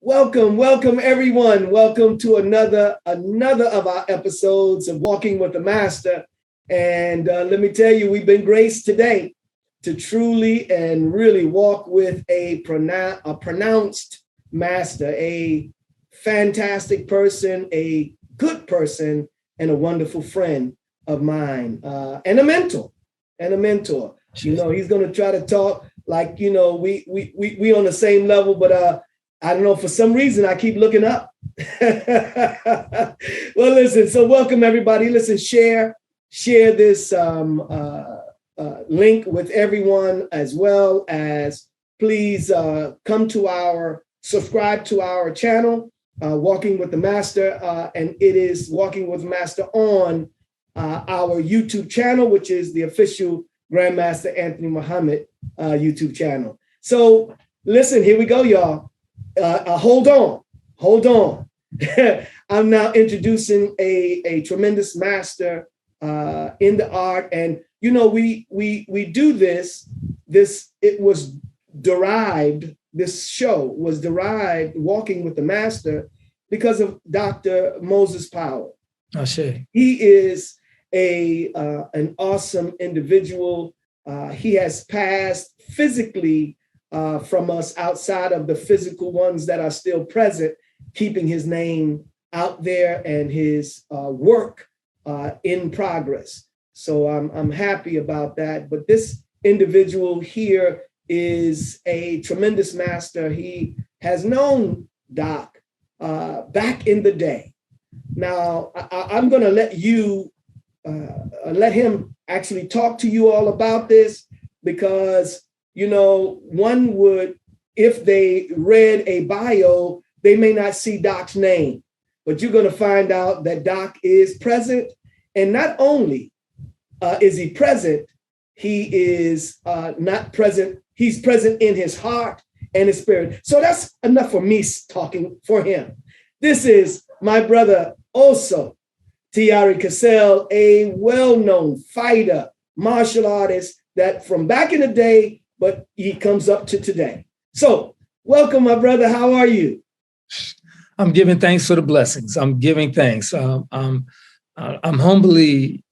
Welcome everyone. Welcome to another of our episodes of Walking with the Master. And let me tell you, we've been graced today to truly and really walk with a pronounced master, a fantastic person, a good person, and a wonderful friend of mine, and a mentor. You know, he's going to try to talk like, you know, we on the same level, but I don't know, for some reason, I keep looking up. Well, listen, so welcome everybody. Listen, share this link with everyone, as well as please subscribe to our channel, Walking with the Master, and it is Walking with the Master on our YouTube channel, which is the official Grandmaster Anthony Muhammad YouTube channel. So listen, here we go, y'all. Hold on. I'm now introducing a tremendous master in the art, and you know we do this. This show was derived, Walking with the Master, because of Dr. Moses Powell. He is an awesome individual. He has passed physically from us, outside of the physical ones that are still present, keeping his name out there and his work in progress. So I'm happy about that. But this individual here is a tremendous master. He has known Doc back in the day. Now I'm going to let him actually talk to you all about this, because you know, one would, if they read a bio, they may not see Doc's name, but you're going to find out that Doc is present. And not only is he present, he is not present. He's present in his heart and his spirit. So that's enough for me talking for him. This is my brother also, Tayari Casel, a well-known fighter, martial artist that from back in the day, but he comes up to today. So welcome, my brother. How are you? I'm giving thanks for the blessings. I'm giving thanks. I'm humbly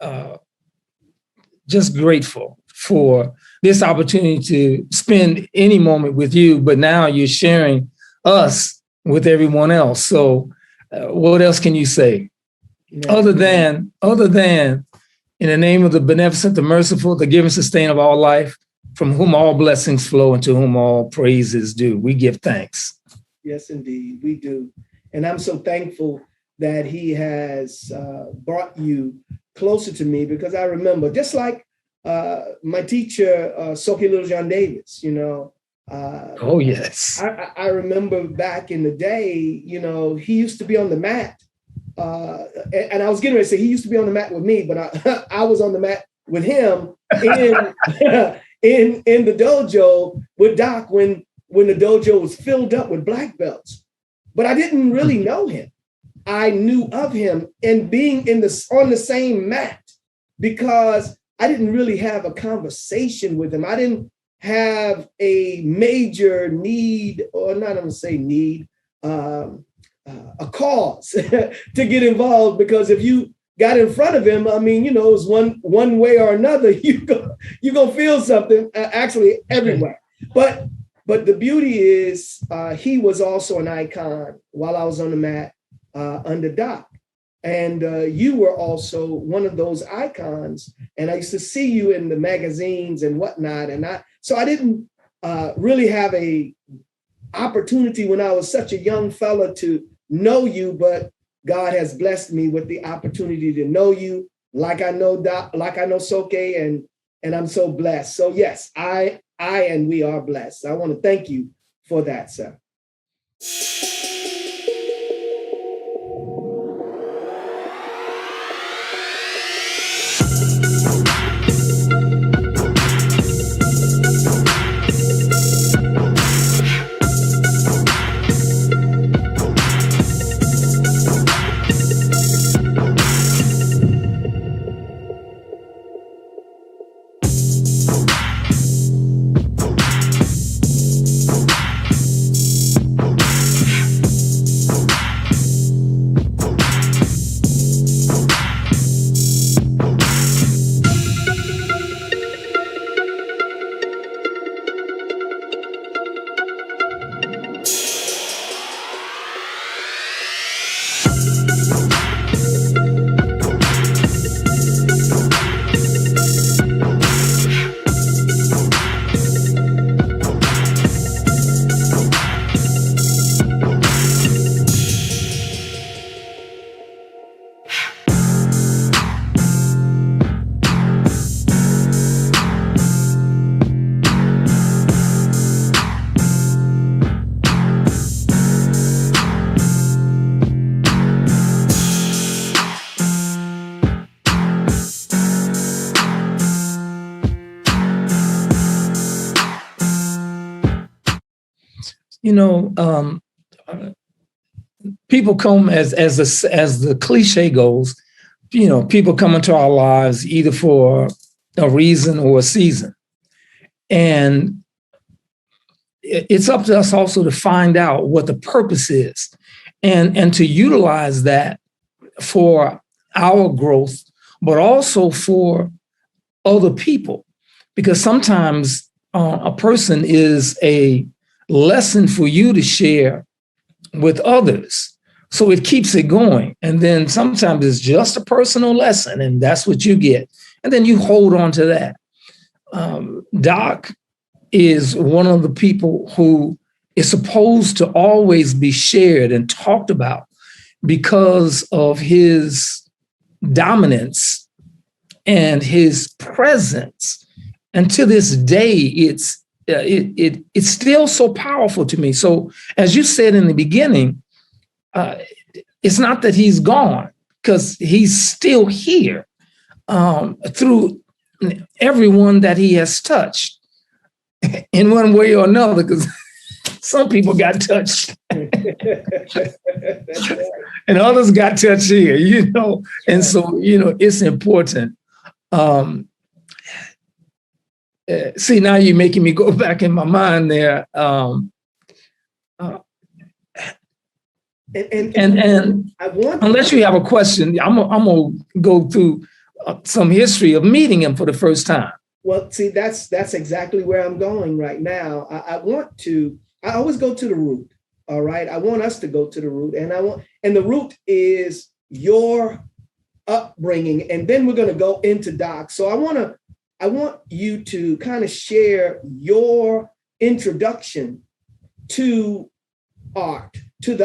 just grateful for this opportunity to spend any moment with you, but now you're sharing us with everyone else. So what else can you say? Yeah. Other than in the name of the beneficent, the merciful, the giver and sustain of all life, from whom all blessings flow and to whom all praises due, we give thanks. Yes, indeed, we do. And I'm so thankful that he has brought you closer to me, because I remember, just like my teacher, Soke Little John Davis, you know. Oh, yes. I remember back in the day, you know, he used to be on the mat. And I was getting ready to say he used to be on the mat with me, but I was on the mat with him in the dojo with Doc when the dojo was filled up with black belts. But I didn't really know him. I knew of him and being on the same mat, because I didn't really have a conversation with him. I didn't have a major need, or not going to say need, a cause to get involved, because if you got in front of him, I mean, you know, it was one way or another, you're gonna feel something, actually everywhere. But the beauty is he was also an icon while I was on the mat under Doc. And you were also one of those icons. And I used to see you in the magazines and whatnot. And so I didn't really have a opportunity when I was such a young fella to know you, but God has blessed me with the opportunity to know you, like I know Doc, like I know Soke, and I'm so blessed. So yes, I and we are blessed. I want to thank you for that, sir. people come as the cliche goes, people come into our lives either for a reason or a season. And it's up to us also to find out what the purpose is and to utilize that for our growth, but also for other people. Because sometimes a person is a lesson for you to share with others. So it keeps it going. And then sometimes it's just a personal lesson, and that's what you get. And then you hold on to that. Doc is one of the people who is supposed to always be shared and talked about because of his dominance and his presence. And to this day, it's still so powerful to me. So as you said in the beginning, it's not that he's gone, because he's still here through everyone that he has touched in one way or another, because some people got touched and others got touched here, And so, it's important. See, now you're making me go back in my mind there. And I want, unless you have a question, I'm gonna go through some history of meeting him for the first time. Well, see, that's exactly where I'm going right now. I always go to the root. All right. I want us to go to the root, and the root is your upbringing. And then we're going to go into Doc. So I want you to kind of share your introduction to art, to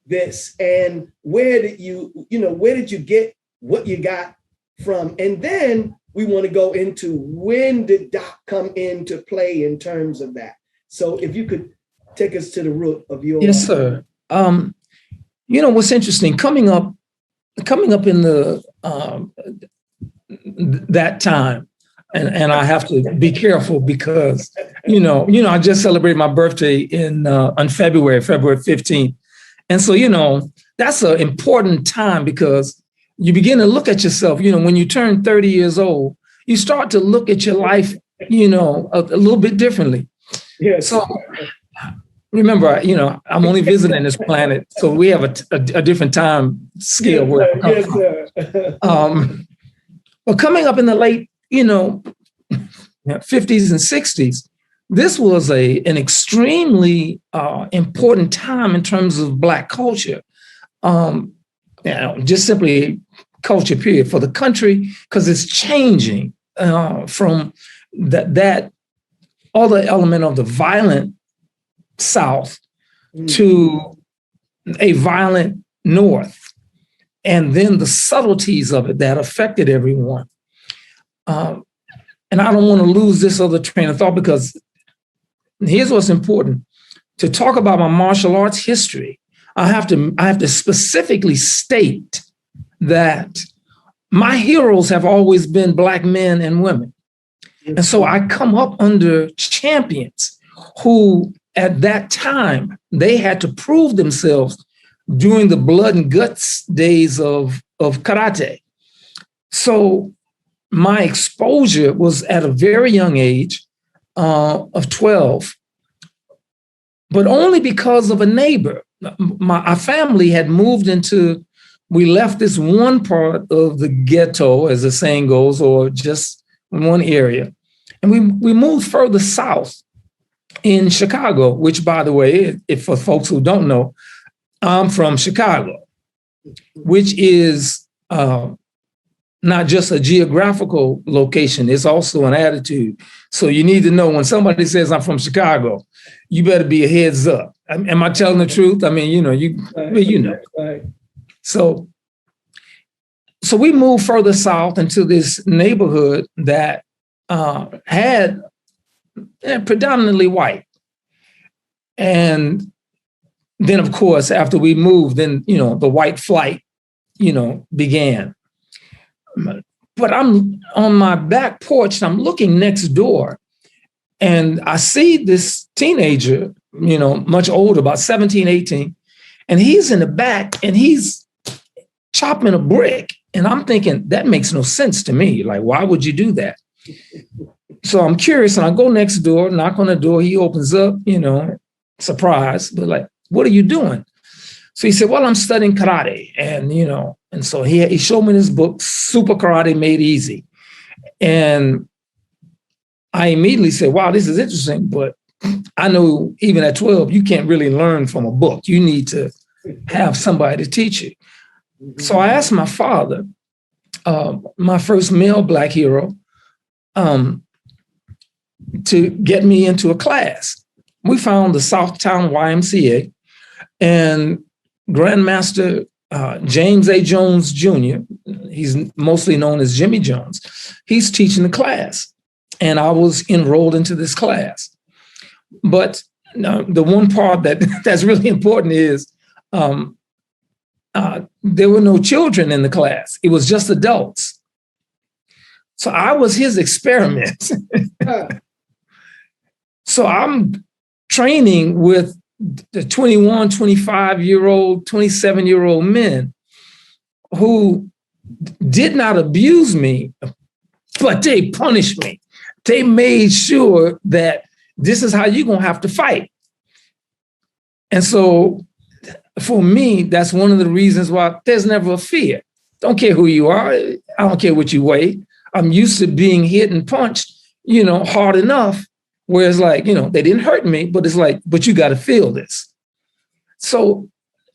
this, and where did you get what you got from? And then we want to go into when did Doc come into play in terms of that. So if you could take us to the root of your. Yes, sir. What's interesting, coming up in the that time, and I have to be careful because I just celebrated my birthday on February 15th, and so that's an important time because you begin to look at yourself. When you turn 30 years old, you start to look at your life, a little bit differently. Yes. So remember, I'm only visiting this planet, so we have a different time scale. Yes, sir. But coming up in the late, 50s and 60s, this was an extremely important time in terms of Black culture. Just simply culture, period, for the country, because it's changing from that other element of the violent South to a violent North, and then the subtleties of it that affected everyone. And I don't want to lose this other train of thought, because here's what's important. To talk about my martial arts history, I have to specifically state that my heroes have always been Black men and women. And so I come up under champions who, at that time, they had to prove themselves during the blood and guts days of karate. So my exposure was at a very young age of 12, but only because of a neighbor. Our family had moved we left this one part of the ghetto, as the saying goes, or just one area. And we moved further south in Chicago, which, by the way, if for folks who don't know, I'm from Chicago, which is not just a geographical location, it's also an attitude. So you need to know when somebody says I'm from Chicago, you better be a heads up. Am I telling the truth? I mean, Right. So we moved further south into this neighborhood that had predominantly white. And then, of course, after we moved, then, the white flight, began. But I'm on my back porch and I'm looking next door, And I see this teenager, much older, about 17, 18, and he's in the back and he's chopping a brick. And I'm thinking, that makes no sense to me. Like, why would you do that? So I'm curious, and I go next door, knock on the door. He opens up, surprise, but like, what are you doing? So he said, well, I'm studying karate. And so he showed me this book, Super Karate Made Easy. And I immediately said, wow, this is interesting, but I know even at 12, you can't really learn from a book. You need to have somebody to teach you. So I asked my father, my first male Black hero, to get me into a class. We found the Southtown YMCA, and Grandmaster James A. Jones Jr., he's mostly known as Jimmy Jones, he's teaching the class. And I was enrolled into this class. But the one part that's really important is there were no children in the class. It was just adults. So I was his experiment. So I'm training with the 21, 25-year-old, 27-year-old men who did not abuse me, but they punished me. They made sure that this is how you're going to have to fight. And so for me, that's one of the reasons why there's never a fear. Don't care who you are. I don't care what you weigh. I'm used to being hit and punched, hard enough. Whereas like, they didn't hurt me, but it's like, but you got to feel this. So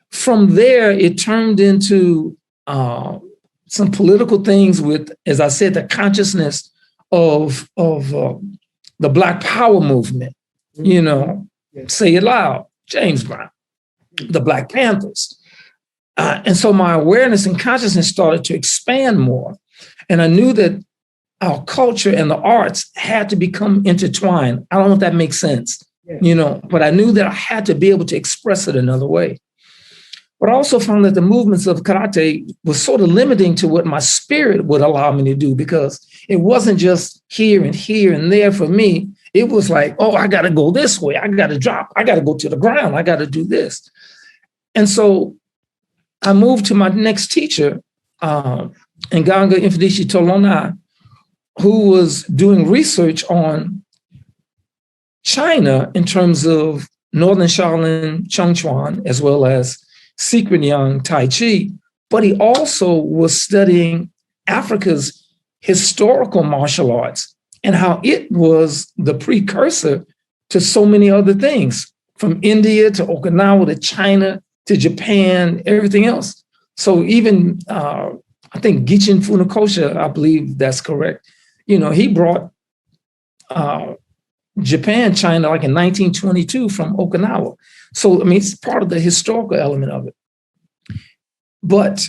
from there, it turned into some political things with, as I said, the consciousness of the Black Power movement, Say it loud, James Brown, the Black Panthers. And so my awareness and consciousness started to expand more. And I knew that our culture and the arts had to become intertwined. I don't know if that makes sense, but I knew that I had to be able to express it another way. But I also found that the movements of karate was sort of limiting to what my spirit would allow me to do, because it wasn't just here and there for me. It was like, oh, I got to go this way. I got to drop. I got to go to the ground. I got to do this. And so I moved to my next teacher, Nganga Mfidishi Tolona, who was doing research on China in terms of Northern Shaolin Chongquan, as well as Secret Yang Tai Chi, but he also was studying Africa's historical martial arts and how it was the precursor to so many other things, from India to Okinawa to China to Japan, everything else. So even, I think Gichin Funakosha, I believe that's correct, he brought Japan, China, like in 1922 from Okinawa. So, it's part of the historical element of it. But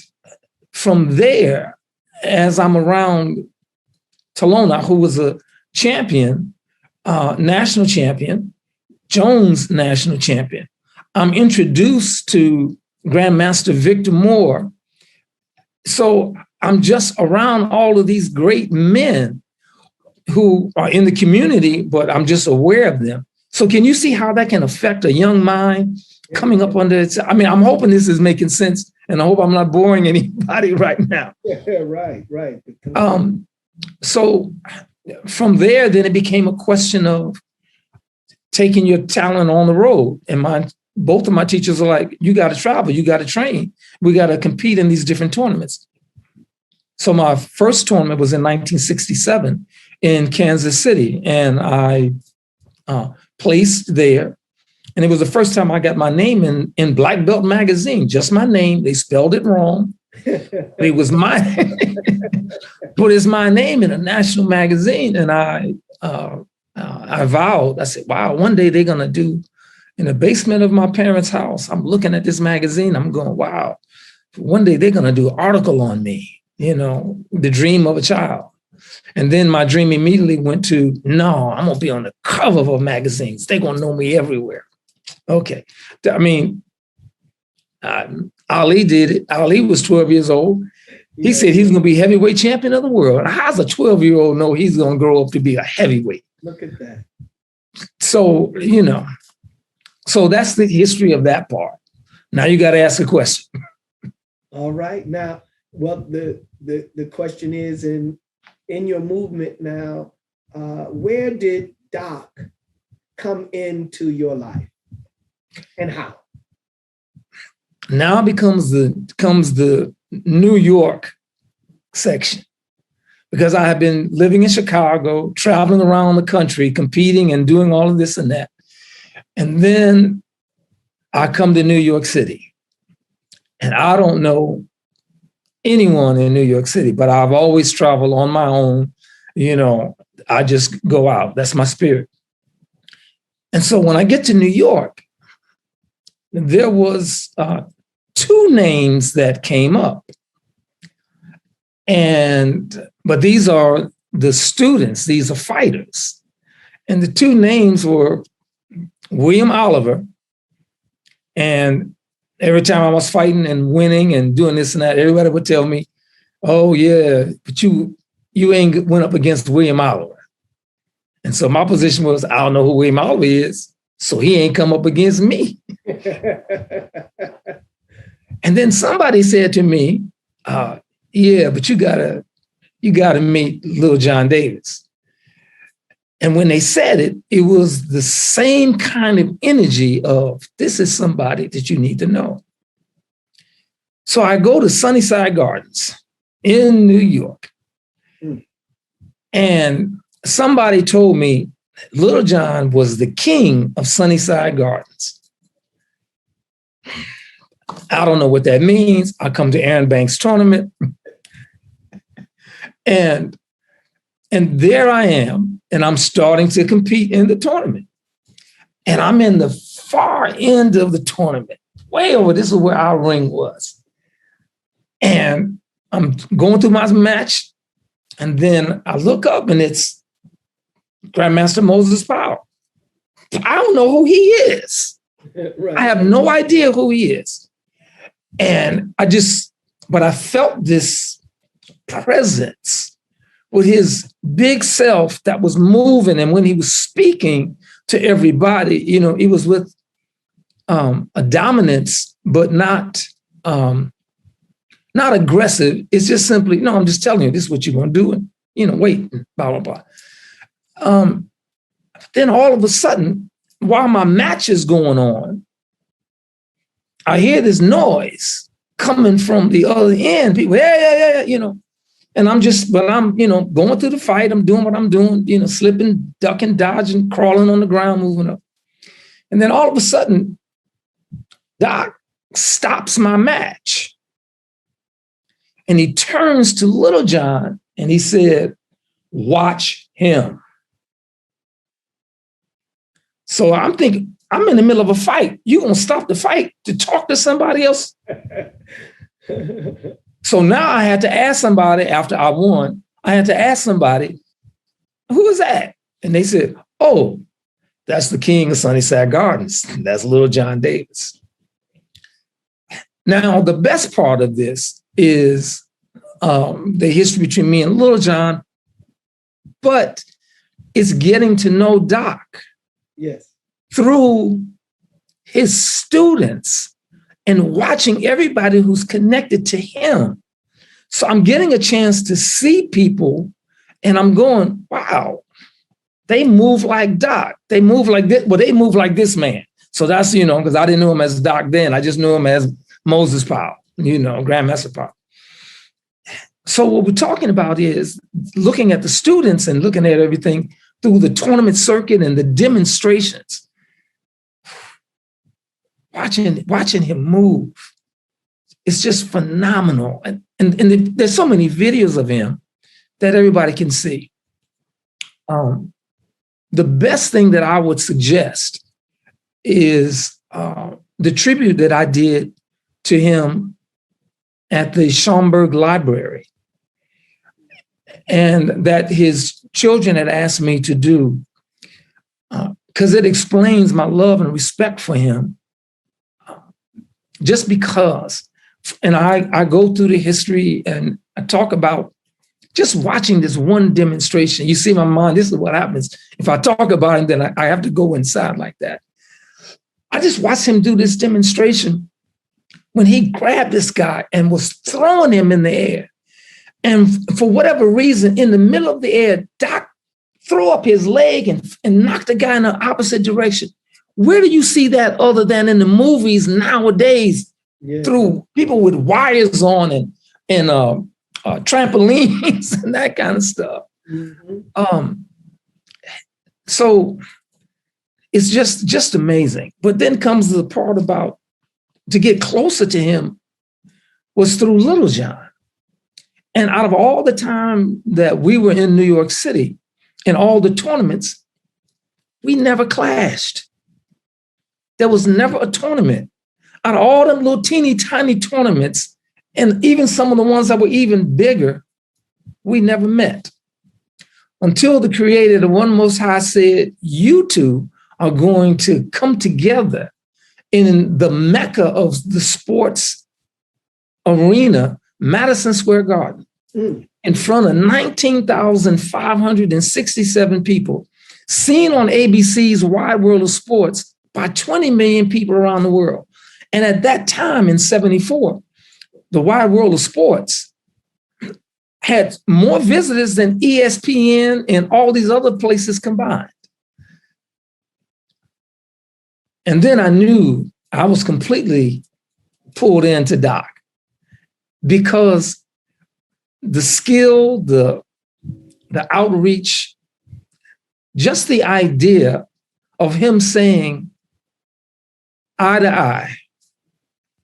from there, as I'm around Tolona, who was a champion, national champion, Jones national champion, I'm introduced to Grandmaster Victor Moore. So I'm just around all of these great men who are in the community, but I'm just aware of them. So can you see how that can affect a young mind coming up under it? I'm hoping this is making sense, and I hope I'm not boring anybody right now. Yeah, right. So from there, then it became a question of taking your talent on the road. And both of my teachers are like, you got to travel, you got to train. We got to compete in these different tournaments. So my first tournament was in 1967 in Kansas City, and I placed there. And it was the first time I got my name in Black Belt magazine, just my name. They spelled it wrong. It was but it's my name in a national magazine. And I vowed, I said, wow, one day they're going to do in the basement of my parents' house. I'm looking at this magazine. I'm going, wow, one day they're going to do an article on me, the dream of a child. And then my dream immediately went to, no, I'm going to be on the cover of magazines. They're going to know me everywhere. Okay. Ali did it. Ali was 12 years old. He said he's going to be heavyweight champion of the world. How's a 12-year-old know he's going to grow up to be a heavyweight? Look at that. So, so that's the history of that part. Now you got to ask a question. All right. Now, well, the question is, in your movement now, where did Doc come into your life and how? Now comes the New York section, because I have been living in Chicago, traveling around the country, competing and doing all of this and that. And then I come to New York City, and I don't know anyone in New York City, but I've always traveled on my own. I just go out. That's my spirit. And so when I get to New York, there was two names that came up. But these are the students, these are fighters. And the two names were William Oliver. And every time I was fighting and winning and doing this and that, everybody would tell me, oh yeah, but you ain't went up against William Oliver. And so my position was, I don't know who William Oliver is, so he ain't come up against me. And then somebody said to me, yeah, but you gotta meet Little John Davis. And when they said it, it was the same kind of energy of, this is somebody that you need to know. So I go to Sunnyside Gardens in New York. And somebody told me Little John was the king of Sunnyside Gardens. I don't know what that means. I come to Aaron Banks' tournament. And there I am, and I'm starting to compete in the tournament. And I'm in the far end of the tournament, way over. This is where our ring was. And I'm going through my match, and then I look up, and it's Grandmaster Moses Powell. I don't know who he is. Right. I have no idea who he is. And but I felt this presence with his big self that was moving. And when he was speaking to everybody, he was with a dominance, but not aggressive. It's just simply, no, I'm just telling you, this is what you're going to do. And, wait, blah, blah, blah. Then all of a sudden, while my match is going on, I hear this noise coming from the other end. People, yeah, And I'm going through the fight. I'm doing what I'm doing, slipping, ducking, dodging, crawling on the ground, moving up. And then all of a sudden, Doc stops my match. And he turns to Little John and he said, watch him. So I'm thinking, I'm in the middle of a fight. You gonna stop the fight to talk to somebody else? So now I had to ask somebody after I won, who is that? And they said, oh, that's the king of Sunnyside Gardens. That's Little John Davis. Now, the best part of this is the history between me and Little John, but it's getting to know Doc. Yes. Through his students and watching everybody who's connected to him. So I'm getting a chance to see people and I'm going, wow, they move like Doc. They move like this. Well, they move like this man. So that's, because I didn't know him as Doc then. I just knew him as Moses Powell, Grandmaster Powell. So what we're talking about is looking at the students and looking at everything through the tournament circuit and the demonstrations. Watching him move, it's just phenomenal. And there's so many videos of him that everybody can see. The best thing that I would suggest is the tribute that I did to him at the Schaumburg Library, and that his children had asked me to do, because it explains my love and respect for him. Just because, and I go through the history and I talk about just watching this one demonstration, you see my mind, this is what happens. If I talk about it, then I have to go inside like that. I just watched him do this demonstration when he grabbed this guy and was throwing him in the air. And for whatever reason, in the middle of the air, Doc threw up his leg and knocked the guy in the opposite direction. Where do you see that other than in the movies nowadays, through people with wires on and trampolines and that kind of stuff? Mm-hmm. So it's just amazing. But then comes the part about to get closer to him was through Little John. And out of all the time that we were in New York City and all the tournaments, we never clashed. There was never a tournament. Out of all them little teeny tiny tournaments, and even some of the ones that were even bigger, we never met. Until the Creator, the One Most High, said, you two are going to come together in the Mecca of the sports arena, Madison Square Garden, in front of 19,567 people, seen on ABC's Wide World of Sports by 20 million people around the world. And at that time in 74, the Wide World of Sports had more visitors than ESPN and all these other places combined. And then I knew I was completely pulled into Doc, because the skill, the outreach, just the idea of him saying eye to eye,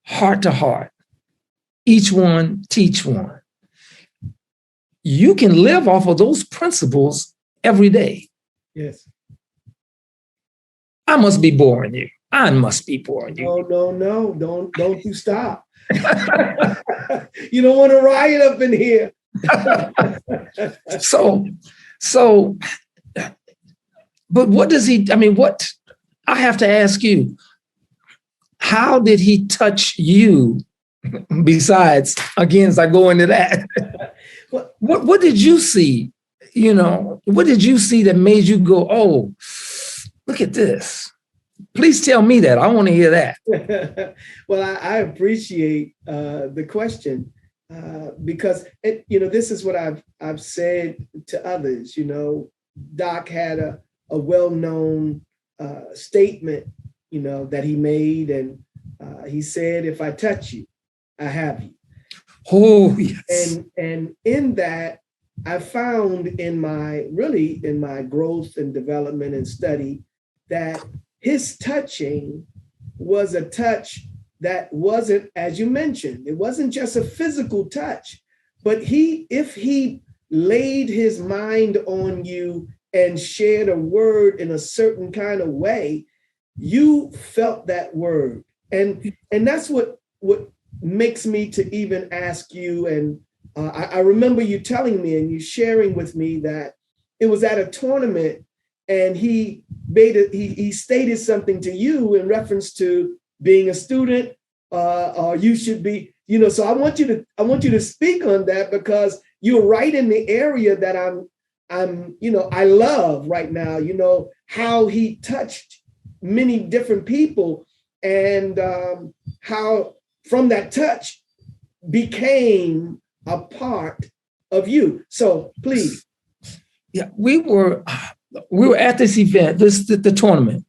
heart to heart, each one teach one. You can live off of those principles every day. Yes. I must be boring you. I must be boring you. No. Don't you stop. You don't want to riot up in here. So, but what does he, what, I have to ask you, how did he touch you besides, again, as I go into that, what did you see? What did you see that made you go, oh, look at this? Please tell me that. I want to hear that. Well, I appreciate the question because this is what I've said to others. Doc had a well-known statement, that he made, and he said, "If I touch you, I have you." Oh, yes. And in that, I found in my growth and development and study that his touching was a touch that wasn't, as you mentioned, it wasn't just a physical touch, but if he laid his mind on you and shared a word in a certain kind of way, you felt that word. And that's what makes me to even ask you. And I remember you telling me and you sharing with me that it was at a tournament and he stated something to you in reference to being a student, or you should be, so I want you to speak on that, because you're right in the area that I love right now, how he touched many different people, and how from that touch became a part of you. So please. Yeah, we were at this event, the tournament,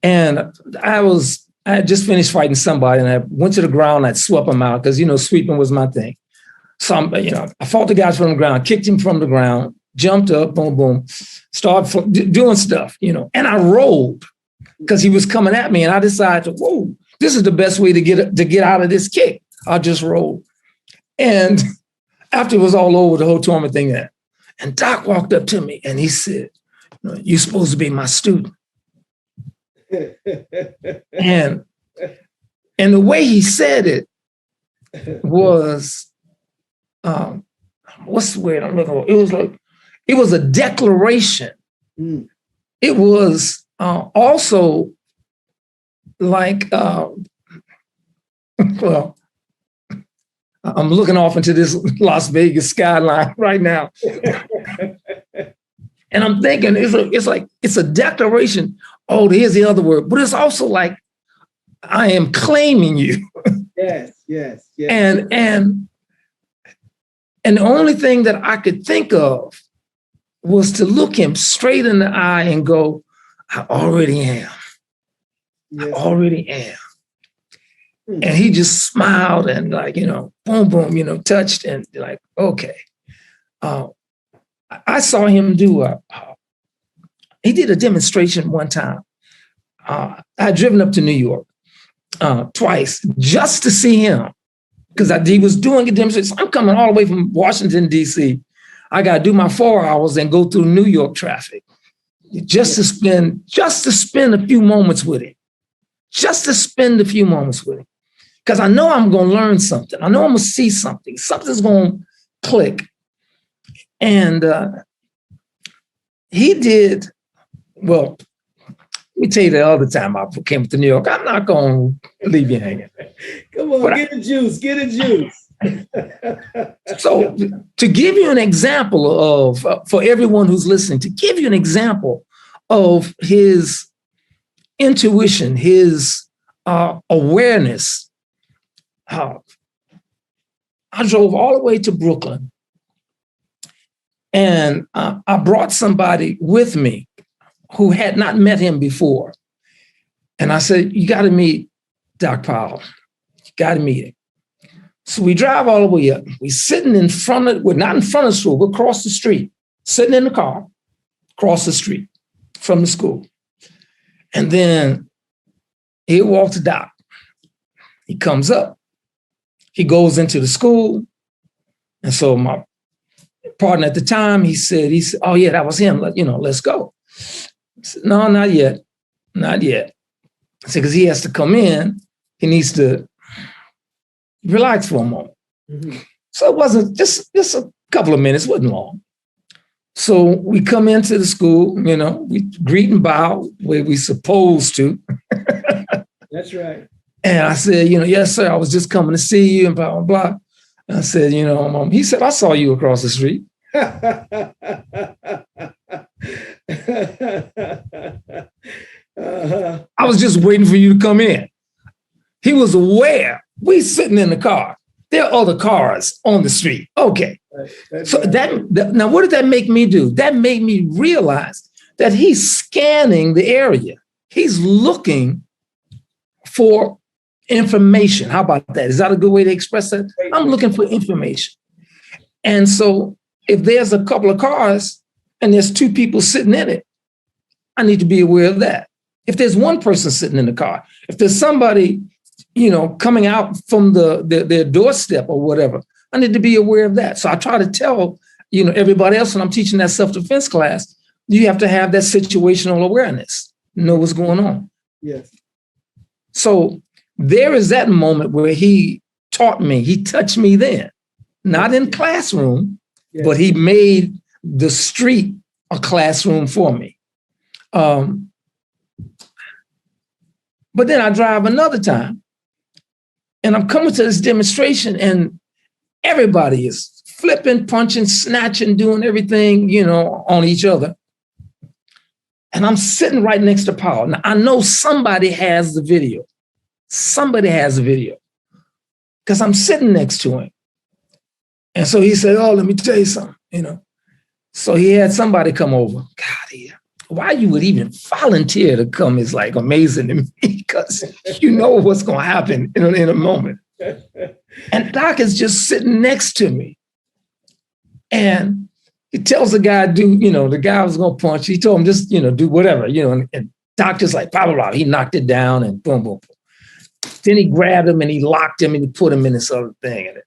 and I had just finished fighting somebody, and I went to the ground. I'd swept him out because sweeping was my thing. So I fought the guys from the ground, kicked him from the ground, jumped up, boom, boom, started doing stuff, and I rolled because he was coming at me, and I decided, whoa, this is the best way to get out of this kick. I'll just roll. And after it was all over, the whole tournament thing there, and Doc walked up to me and he said, "You're supposed to be my student." and the way he said it was, what's the word I'm looking for? It was a declaration. Mm. It was also like, well, I'm looking off into this Las Vegas skyline right now. And I'm thinking, it's a declaration. Oh, here's the other word. But it's also like, I am claiming you. Yes, yes, yes. And the only thing that I could think of was to look him straight in the eye and go, I already am. Yes. I already am. Mm-hmm. And he just smiled and like, boom, boom, touched and like, okay. I saw him do he did a demonstration one time. I had driven up to New York twice just to see him because he was doing a demonstration. I'm coming all the way from Washington, D.C. I got to do my 4 hours and go through New York traffic just to spend a few moments with him. Just to spend a few moments with him. Because I know I'm going to learn something. I know I'm going to see something. Something's going to click. And he did, well, let me tell you the other time I came to New York. I'm not going to leave you hanging. Come on, get the juice. So to give you an example of, for everyone who's listening, to give you an example of his intuition, his awareness, I drove all the way to Brooklyn and I brought somebody with me who had not met him before. And I said, you got to meet Doc Powell. You got to meet him. So we drive all the way up. We're sitting we're not in front of the school, we're across the street, sitting in the car, across the street from the school. And then here walks Doc. He comes up. He goes into the school. And so my partner at the time, he said, oh yeah, that was him. Let's go. I said, no, not yet. Not yet. I said, because he has to come in. He needs to relax for a moment. Mm-hmm. So it wasn't just a couple of minutes, wasn't long. So we come into the school, we greet and bow where we supposed to. That's right. And I said, yes, sir, I was just coming to see you and blah, blah, blah. And I said, he said, I saw you across the street. I was just waiting for you to come in. He was aware. We sitting in the car. There are other cars on the street. Okay. So now what did that make me do? That made me realize that he's scanning the area. He's looking for information. How about that? Is that a good way to express that? I'm looking for information. And so if there's a couple of cars and there's two people sitting in it, I need to be aware of that. If there's one person sitting in the car, if there's somebody, coming out from their doorstep or whatever, I need to be aware of that. So I try to tell, everybody else when I'm teaching that self-defense class, you have to have that situational awareness, know what's going on. Yes. So there is that moment where he taught me, he touched me then, not in classroom, yes, but he made the street a classroom for me. But then I drive another time and I'm coming to this demonstration and everybody is flipping, punching, snatching, doing everything, on each other. And I'm sitting right next to Powell. Now I know somebody has the video. Somebody has a video because I'm sitting next to him. And so he said, oh, let me tell you something, So he had somebody come over. God, why you would even volunteer to come is like amazing to me because what's going to happen in a moment. And Doc is just sitting next to me. And he tells the guy, the guy was going to punch. He told him just, do whatever, and Doc just like, blah, blah, blah. He knocked it down and boom, boom, boom. Then he grabbed him and he locked him and he put him in this other thing. And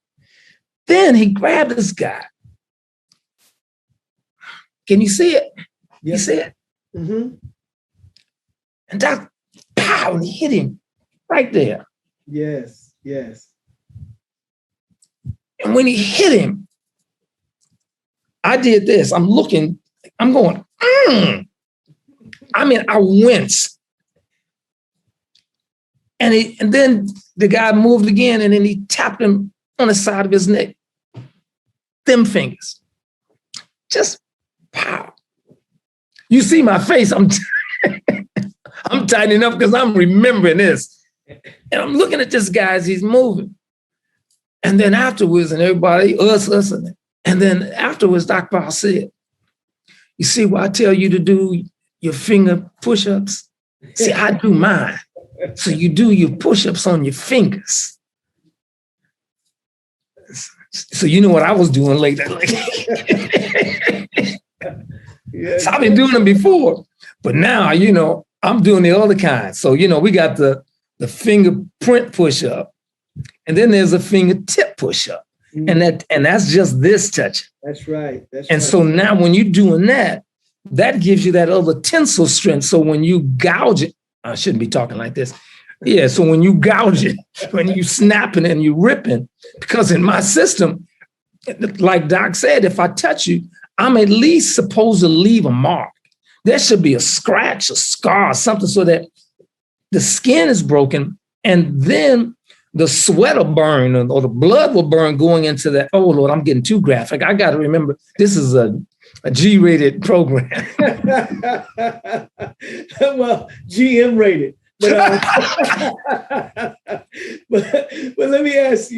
then he grabbed this guy. Can you see it? Yes. You see it? Mm-hmm. And Doc, pow, and he hit him right there. Yes, yes. And when he hit him, I did this. I'm looking, I'm going, I winced. And then the guy moved again and then he tapped him on the side of his neck. Them fingers. Just pow. You see my face, I'm tightening up because I'm remembering this. And I'm looking at this guy as he's moving. And then afterwards, and everybody, us listening. And then afterwards, Dr. Powell said, you see why I tell you to do your finger push-ups? See, I do mine. So you do your push-ups on your fingers. So you know what I was doing later. So I've been doing them before. But now, I'm doing the other kind. So, we got the fingerprint push-up. And then there's a fingertip push-up. Mm-hmm. And that's just this touch. That's right. So now when you're doing that gives you that other tensile strength. So when you gouge it, I shouldn't be talking like this. Yeah, so when you gouge it, when you snapping and you ripping, because in my system, like Doc said, if I touch you, I'm at least supposed to leave a mark. There should be a scratch, a scar, something so that the skin is broken, and then the sweat will burn or the blood will burn going into that. Oh, Lord, I'm getting too graphic. I got to remember, this is a G-rated program. Well, GM rated. But let me ask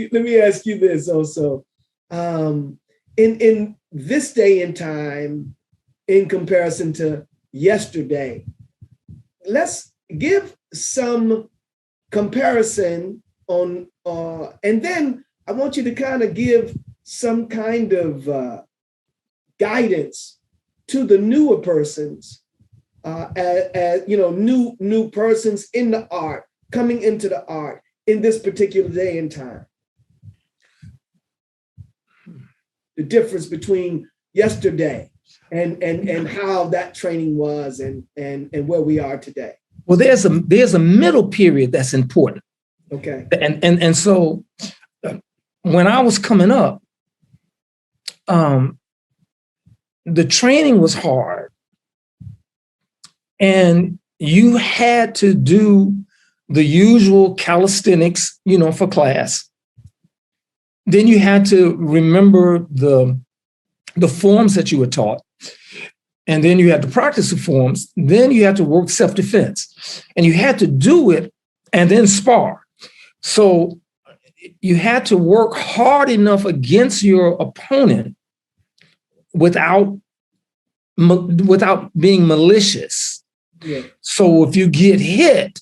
you this also. In this day and time, in comparison to yesterday, let's give some comparison on, and then I want you to kind of give some kind of guidance to the newer persons, as new persons in the art, coming into the art in this particular day and time. The difference between yesterday and how that training was and where we are today. Well, there's a middle period that's important. Okay. And so when I was coming up, the training was hard. And you had to do the usual calisthenics, for class. Then you had to remember the forms that you were taught. And then you had to practice the forms. Then you had to work self-defense. And you had to do it and then spar. So you had to work hard enough against your opponent without being malicious. Yeah. So if you get hit,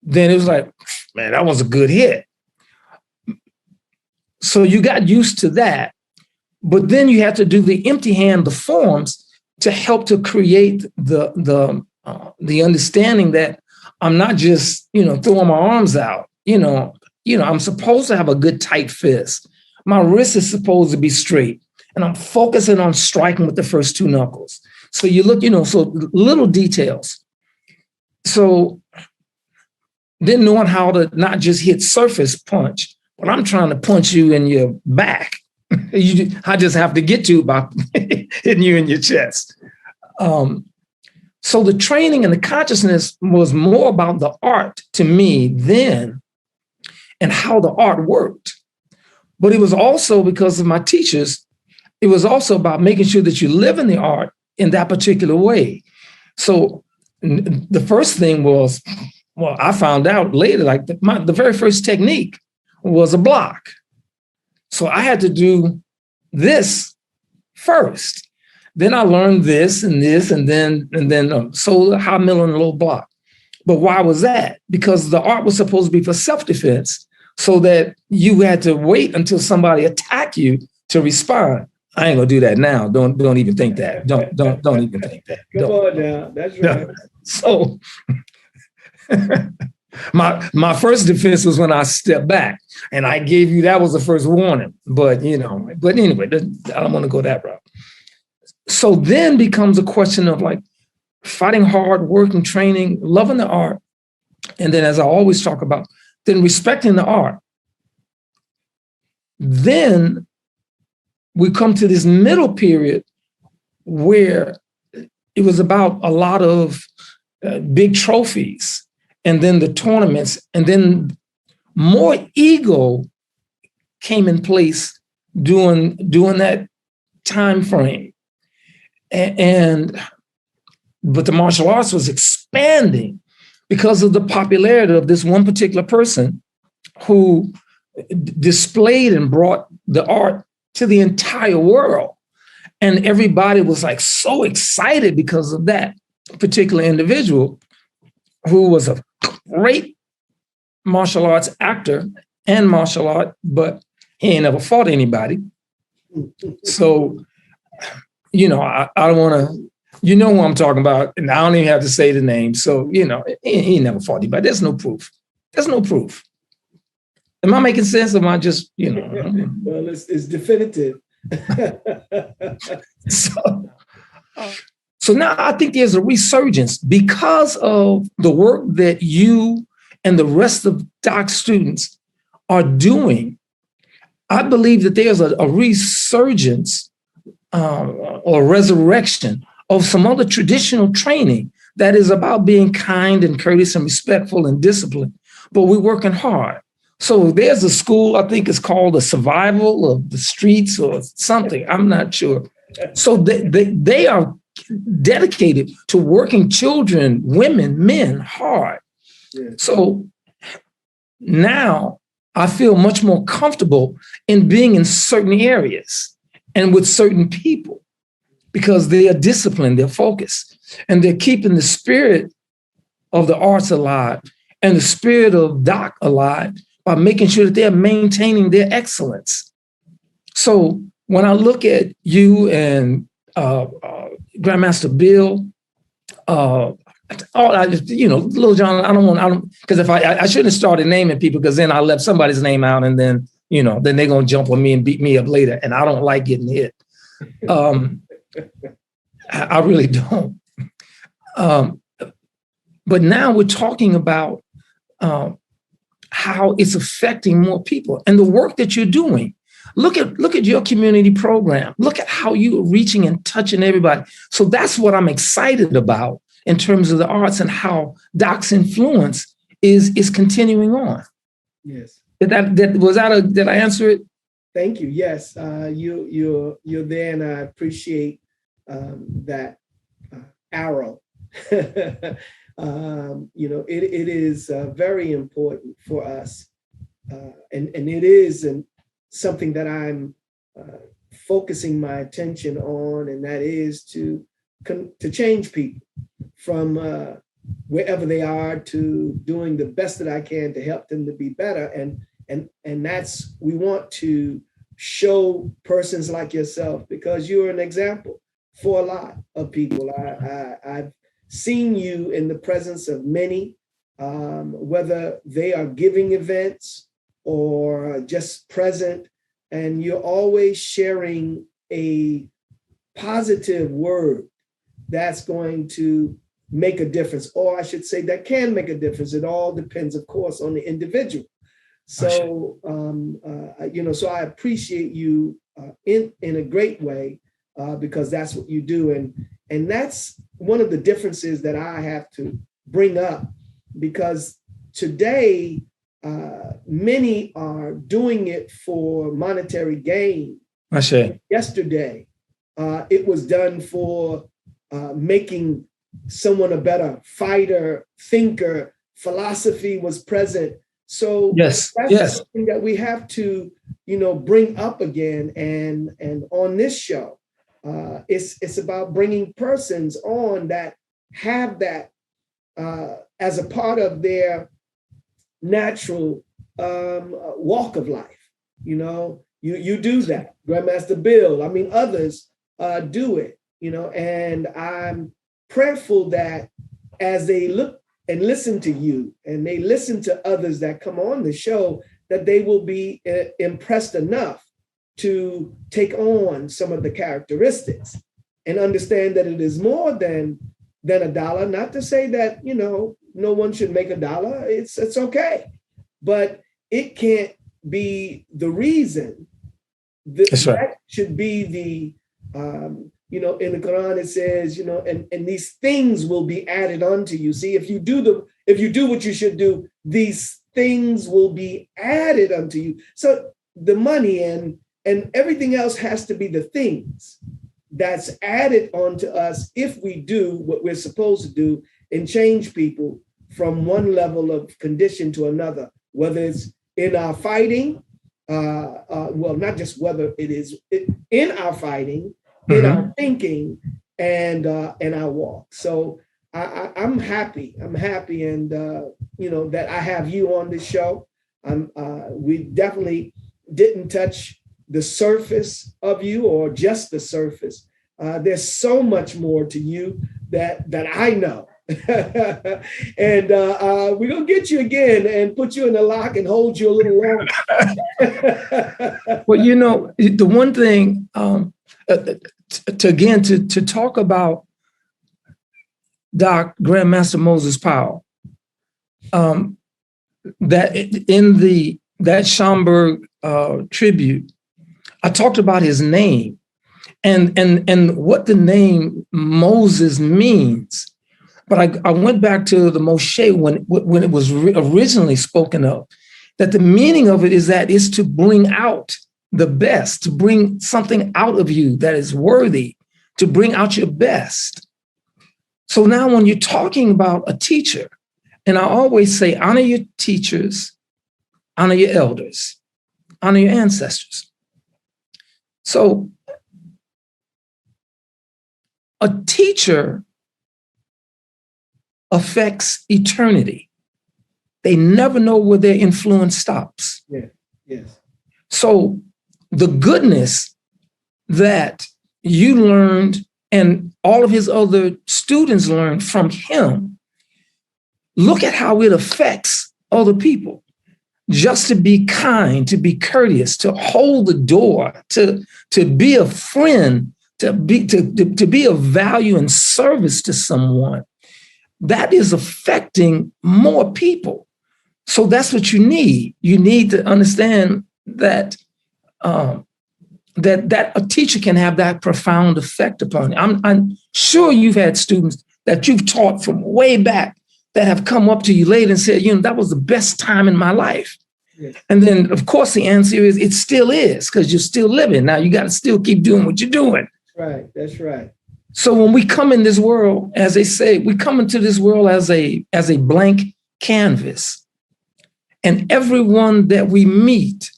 then it was like, man, that was a good hit. So you got used to that. But then you had to do the empty hand, the forms, to help to create the understanding that I'm not just, throwing my arms out. I'm supposed to have a good tight fist. My wrist is supposed to be straight. And I'm focusing on striking with the first two knuckles. So you look, so little details. So then knowing how to not just hit surface punch, but I'm trying to punch you in your back. I just have to get to by hitting you in your chest. So the training and the consciousness was more about the art to me then and how the art worked. But it was also because of my teachers. It was also about making sure that you live in the art in that particular way. So the first thing was, well, I found out later, like the very first technique was a block. So I had to do this first. Then I learned this and this, and then so high, middle, and low block. But why was that? Because the art was supposed to be for self-defense, so that you had to wait until somebody attacked you to respond. I ain't gonna do that now. Don't even think that. Don't even think that. Come on now. That's right. So my first defense was when I stepped back, and I gave you, that was the first warning. But anyway, I don't want to go that route. So then becomes a question of like fighting hard, working, training, loving the art, and then, as I always talk about, then respecting the art. Then we come to this middle period where it was about a lot of big trophies, and then the tournaments, and then more ego came in place during that time frame. But the martial arts was expanding because of the popularity of this one particular person who displayed and brought the art to the entire world. And everybody was like so excited because of that particular individual who was a great martial arts actor and martial art, but he ain't never fought anybody. So, I don't want to, who I'm talking about, and I don't even have to say the name. So, he never fought anybody. There's no proof. There's no proof. Am I making sense? Or am I just, Well, it's definitive. So now I think there's a resurgence because of the work that you and the rest of doc students are doing. I believe that there's a resurgence or resurrection of some other traditional training that is about being kind and courteous and respectful and disciplined, but we're working hard. So there's a school, I think it's called the Survival of the Streets or something, I'm not sure. So they are dedicated to working children, women, men hard. Yeah. So now I feel much more comfortable in being in certain areas and with certain people because they are disciplined, they're focused, and they're keeping the spirit of the arts alive and the spirit of doc alive by making sure that they're maintaining their excellence. So when I look at you and Grandmaster Bill, Little John, because if I shouldn't have started naming people because then I left somebody's name out and then, then they're going to jump on me and beat me up later. And I don't like getting hit. I really don't. But now we're talking about how it's affecting more people and the work that you're doing. Look at your community program. Look at how you are reaching and touching everybody. So that's what I'm excited about in terms of the arts and how Doc's influence is continuing on. Yes. Did I answer it? Thank you. Yes, you're there, and I appreciate that arrow. It is very important for us, and it is something that I'm focusing my attention on, and that is to change people from wherever they are to doing the best that I can to help them to be better. And that's, we want to show persons like yourself, because you're an example for a lot of people. I've seen you in the presence of many, whether they are giving events or just present, and you're always sharing a positive word that's going to make a difference, or I should say that can make a difference. It all depends, of course, on the individual. So, so I appreciate you in a great way, because that's what you do. And that's one of the differences that I have to bring up, because today, many are doing it for monetary gain. I see. Yesterday, it was done for making someone a better fighter, thinker. Philosophy was present. So that's something that we have to, bring up again. And on this show, it's about bringing persons on that have that as a part of their natural walk of life. You do that. Grandmaster Bill, others do it, and I'm prayerful that as they look and listen to you and they listen to others that come on the show, that they will be impressed enough to take on some of the characteristics and understand that it is more than a dollar. Not to say that, no one should make a dollar. It's okay. But it can't be the reason. That's right. That should be the, in the Quran it says, and these things will be added unto you. See, if you do what you should do, these things will be added unto you. So the money and everything else has to be the things that's added onto us if we do what we're supposed to do and change people from one level of condition to another, whether it's in our fighting, well, not just whether it is in our fighting, in our thinking, and our walk. So I'm happy. I'm happy, and that I have you on this show. We definitely didn't touch the surface of you, or just the surface. There's so much more to you that I know. And we're gonna get you again and put you in the lock and hold you a little longer. Well, the one thing to talk about Grandmaster Moses Powell, that in that Schaumburg tribute, I talked about his name and what the name Moses means. But I went back to the Moshe when it was originally spoken of, that the meaning of it is to bring out the best, to bring something out of you that is worthy, to bring out your best. So now when you're talking about a teacher, and I always say, honor your teachers, honor your elders, honor your ancestors. So a teacher affects eternity. They never know where their influence stops. Yeah. Yes. So the goodness that you learned and all of his other students learned from him, look at how it affects other people. Just to be kind, to be courteous, to hold the door, to be a friend, to be of value and service to someone. That is affecting more people. So that's what you need. You need to understand that that a teacher can have that profound effect upon you. I'm sure you've had students that you've taught from way back that have come up to you later and said, that was the best time in my life. Yes. And then, of course, the answer is it still is, because you're still living. Now you got to still keep doing what you're doing. Right. That's right. So when we come in this world, as they say, we come into this world as a blank canvas. And everyone that we meet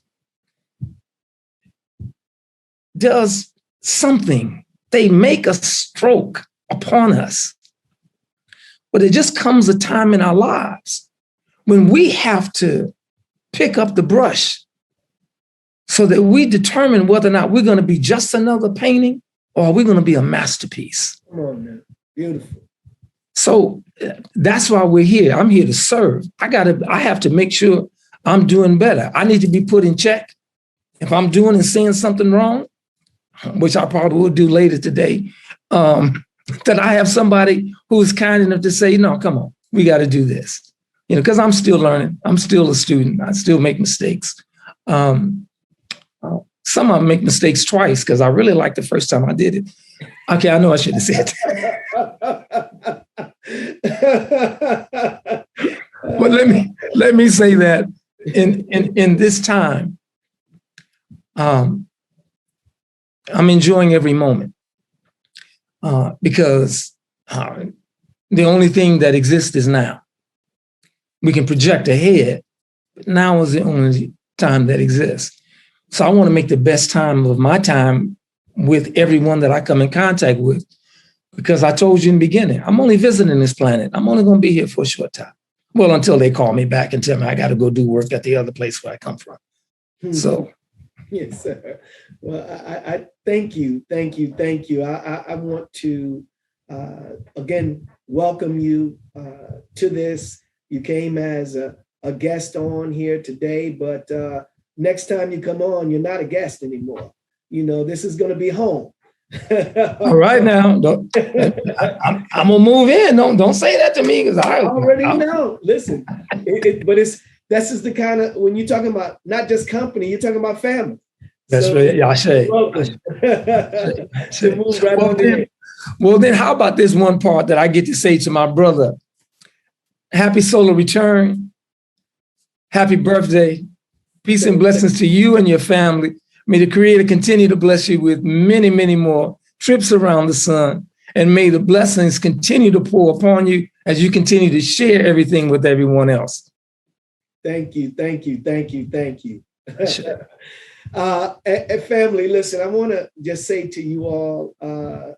does something. They make a stroke upon us. But it just comes a time in our lives when we have to pick up the brush so that we determine whether or not we're going to be just another painting or we're going to be a masterpiece. Come on, man. Beautiful. So that's why we're here. I'm here to serve. I have to make sure I'm doing better. I need to be put in check. If I'm doing and saying something wrong, which I probably will do later today, that I have somebody who is kind enough to say, no, come on, we got to do this. Because I'm still learning. I'm still a student. I still make mistakes. Some of them make mistakes twice because I really liked the first time I did it. Okay, I know I should have said that. But let me say that in this time, I'm enjoying every moment because the only thing that exists is now. We can project ahead, but now is the only time that exists. So I want to make the best time of my time with everyone that I come in contact with, because I told you in the beginning, I'm only visiting this planet. I'm only going to be here for a short time. Well, until they call me back and tell me I got to go do work at the other place where I come from. So. Yes, sir. Well, I thank you. Thank you. Thank you. I want to, again, welcome you to this. You came as a guest on here today, but next time you come on, you're not a guest anymore. This is going to be home. All right, now, I'm gonna move in. Don't say that to me, because I already know. Listen, this is the kind of, when you're talking about not just company, you're talking about family. That's right. Yeah, I say. Well, then, how about this one part that I get to say to my brother? Happy solar return. Happy birthday. Peace and blessings to you and your family. May the Creator continue to bless you with many, many more trips around the sun. And may the blessings continue to pour upon you as you continue to share everything with everyone else. Thank you. And family, listen, I want to just say to you all,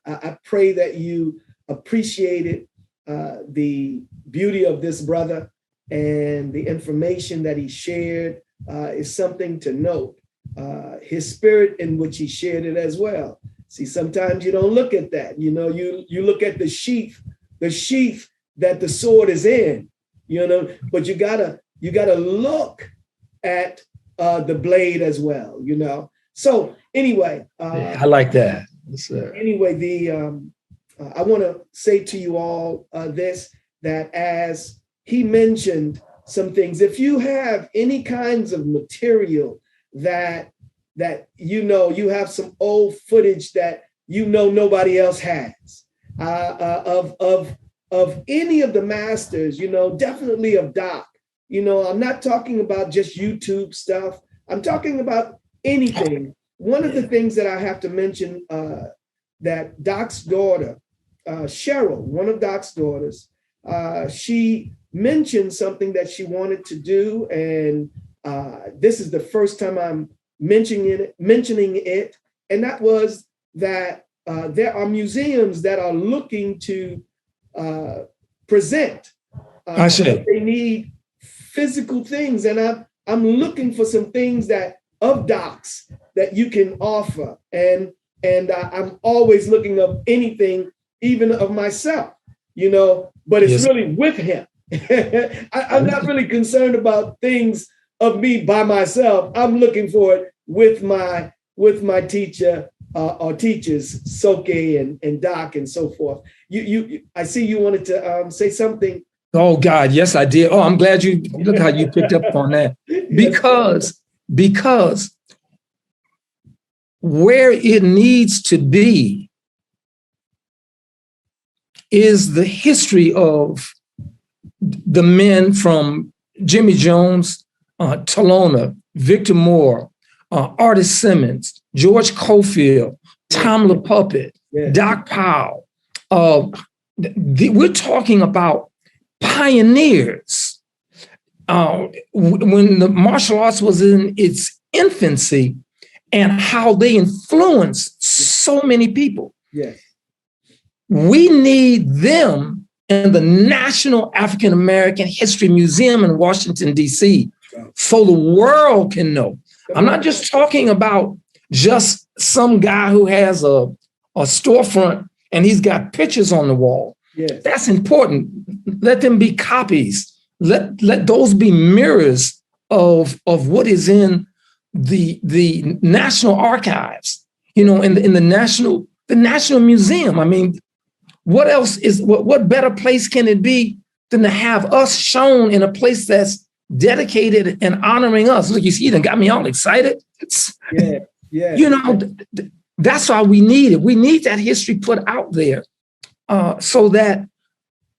I pray that you appreciated the beauty of this brother, and the information that he shared is something to note. His spirit in which he shared it as well. See, sometimes you don't look at that. You know, you look at the sheath that the sword is in, but you gotta look at the blade as well, So anyway, I like that. Yes, anyway, I want to say to you all this, that as he mentioned some things, if you have any kinds of material that you have some old footage that nobody else has of any of the masters, definitely of Doc. I'm not talking about just YouTube stuff. I'm talking about anything. One of the things that I have to mention, that Doc's daughter, Cheryl, one of Doc's daughters, she mentioned something that she wanted to do, and this is the first time I'm mentioning it, and that was that there are museums that are looking to present. They need physical things, and I'm looking for some things that of Doc's that you can offer, and I'm always looking up anything, even of myself, but it's really with him. I'm not really concerned about things of me by myself. I'm looking for it with my teacher or teachers, Soke and Doc and so forth. I see you wanted to say something. Oh God, yes, I did. Oh, I'm glad you look how you picked up on that. Because where it needs to be is the history of the men from Jimmy Jones, Talona, Victor Moore, Artis Simmons, George Cofield, Tom LaPuppet, Doc Powell. We're talking about pioneers. When the martial arts was in its infancy, and how they influenced so many people. Yes. We need them in the National African American History Museum in Washington, D.C., so the world can know. I'm not just talking about just some guy who has a storefront and he's got pictures on the wall. Yes. That's important. Let them be copies. Let those be mirrors of what is in the National Archives, in the National Museum. I mean, what else what better place can it be than to have us shown in a place that's dedicated and honoring us? Look, you see, it got me all excited. Yeah. That's why we need it. We need that history put out there so that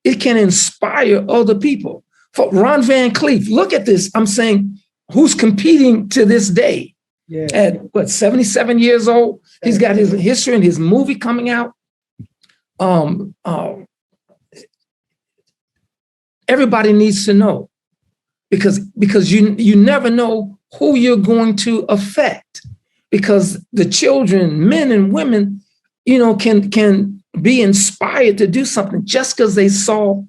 it can inspire other people. For Ron Van Cleef, look at this. I'm saying, who's competing to this day at 77 years old? He's got his history and his movie coming out. Everybody needs to know, because you never know who you're going to affect, because the children, men and women, can be inspired to do something just because they saw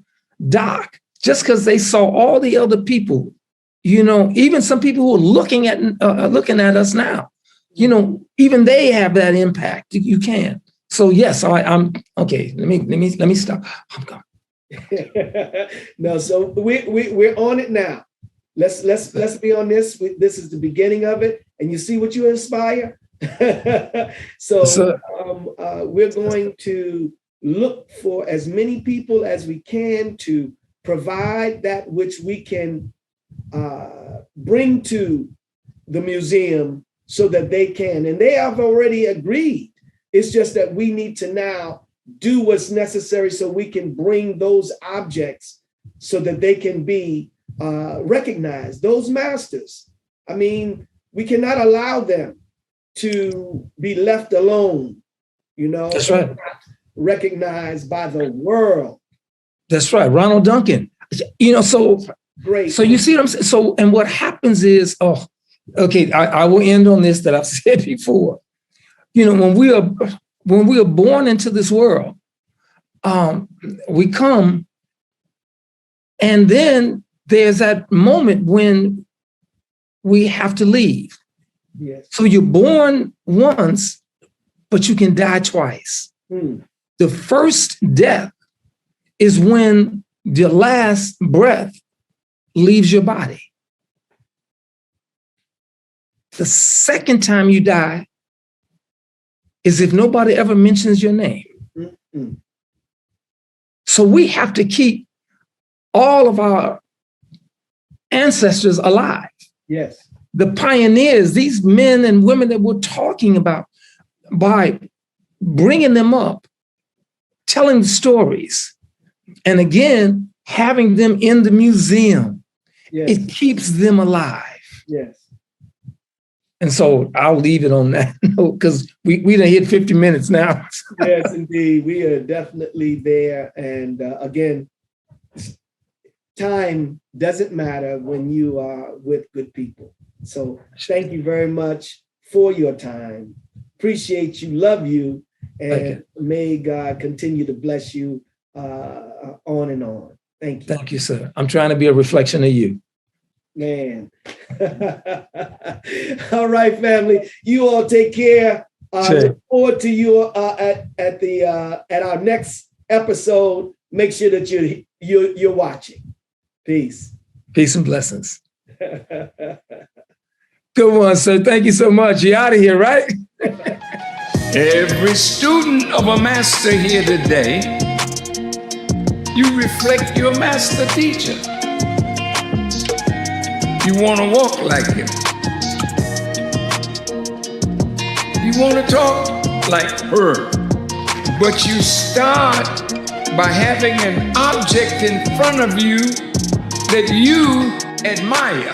Doc, just because they saw all the other people, even some people who are looking at us now, even they have that impact. You can. So yes, I'm okay. Let me stop. I'm gone. No, so we're on it now. Let's be on this. This is the beginning of it, and you see what you inspire. So we're going to look for as many people as we can to provide that which we can bring to the museum so that they can, and they have already agreed. It's just that we need to now do what's necessary so we can bring those objects so that they can be recognized, those masters. I mean, we cannot allow them to be left alone, That's right. Recognized by the world. That's right. Ronald Duncan. So great. So you see what I'm saying? So, and what happens is, I will end on this that I've said before. When we are born into this world, we come, and then there's that moment when we have to leave. Yes. So you're born once, but you can die twice. The first death is when the last breath leaves your body. The second time you die is if nobody ever mentions your name. Mm-hmm. So we have to keep all of our ancestors alive. Yes. The pioneers, these men and women that we're talking about, by bringing them up, telling the stories, and again, having them in the museum, yes, it keeps them alive. Yes. And so I'll leave it on that note because we done hit 50 minutes now. Yes, indeed. We are definitely there. And again, time doesn't matter when you are with good people. So thank you very much for your time. Appreciate you, love you, and may God continue to bless you on and on. Thank you. Thank you, sir. I'm trying to be a reflection of you. Man. All right, family. You all take care. Look forward to you at our next episode. Make sure that you're watching. Peace. Peace and blessings. Good one, sir. Thank you so much. You're out of here, right? Every student of a master here today, you reflect your master teacher. You want to walk like him. You want to talk like her. But you start by having an object in front of you that you admire.